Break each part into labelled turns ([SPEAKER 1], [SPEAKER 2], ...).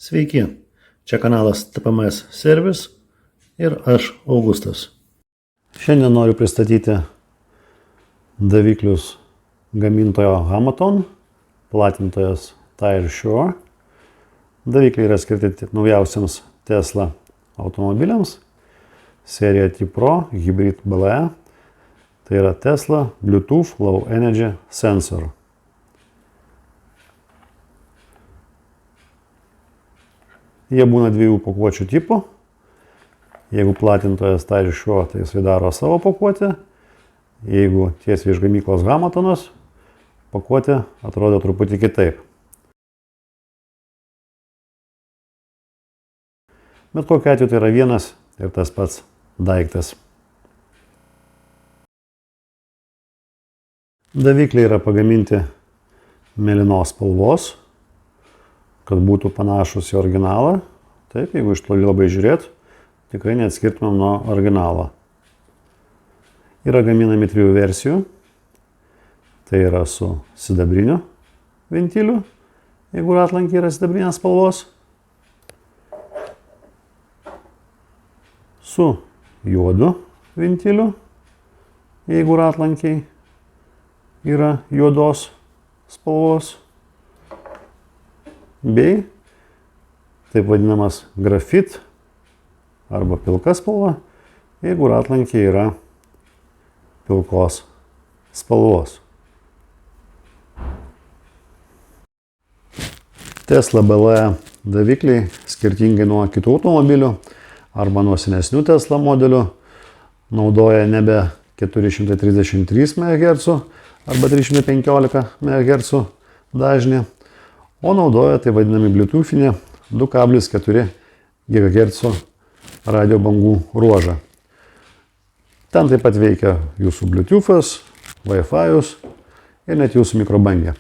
[SPEAKER 1] Sveiki, čia kanalas TPMS Service ir aš Augustas. Šiandien noriu pristatyti daviklius gamintojo Hamaton, platintojas TireSure. Davikliai yra skirti naujausiams Tesla automobiliams, serija T-Pro Hybrid BLE, tai yra Tesla Bluetooth Low Energy Sensor. Jie būna dviejų pakuočių tipų. Jeigu platintojas TireSure, tai jis daro savo pakuotę. Jeigu tiesiai iš gamyklos Hamatonas, pakuotė atrodo truputį kitaip. Bet kokiu atveju tai yra vienas ir tas pats daiktas. Davikliai yra pagaminti mėlynos spalvos, kad būtų panašus į originalą. Taip, jeigu iš toli labai žiūrėt, tikrai neatskirtumėm nuo originalo. Yra gaminami 3 versijų. Tai yra su sidabriniu ventiliu, jeigu ratlankiai yra sidabrinės spalvos. Su juodu ventiliu, jeigu ratlankiai yra juodos spalvos. Bei taip vadinamas grafit arba pilka spalva, jeigu ratlankiai yra pilkos spalvos. Tesla BLE davikliai, skirtingai nuo kitų automobilių arba nuo senesnių Tesla modelių, naudoja nebe 433 MHz arba 315 MHz dažnį, o naudoja tai vadinami Bluetoothinį 2,4 GHz radio bangų ruožą. Ten taip pat veikia jūsų Bluetooth'as, Wi-Fi'us ir net jūsų mikrobangė.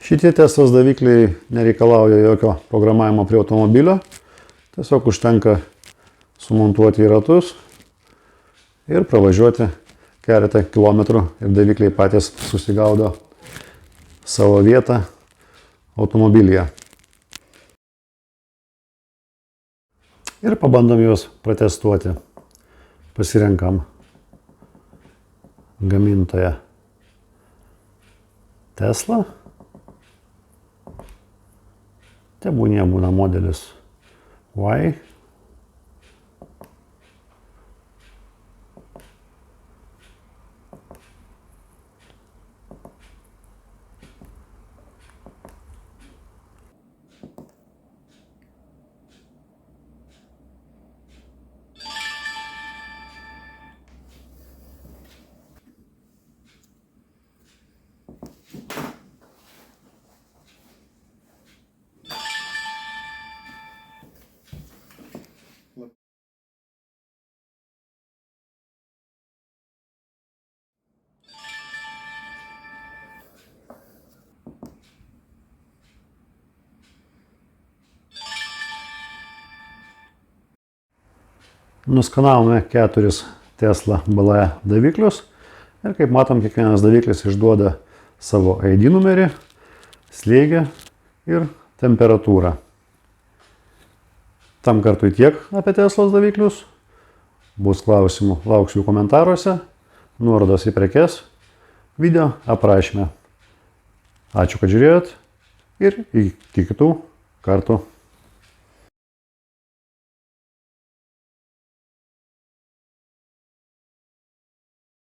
[SPEAKER 1] Šitie Teslos davikliai nereikalauja jokio programavimo prie automobilio. Tiesiog užtenka sumontuoti į ratus ir pravažiuoti keletą kilometrų ir davikliai patys susigaudo savo vietą automobilyje. Ir pabandom juos pratestuoti. Pasirenkam gamintoją Tesla. Tebūnie būna modelis Y. Nuskanavome 4 Tesla BLE daviklius ir kaip matom, kiekvienas daviklis išduoda savo ID numerį, slėgį ir temperatūrą. Tam kartui tiek apie Teslos daviklius. Bus klausimų, lauksiu jų komentaruose, nuorodos į prekes, video aprašyme. Ačiū, kad žiūrėjot ir iki kitų kartų.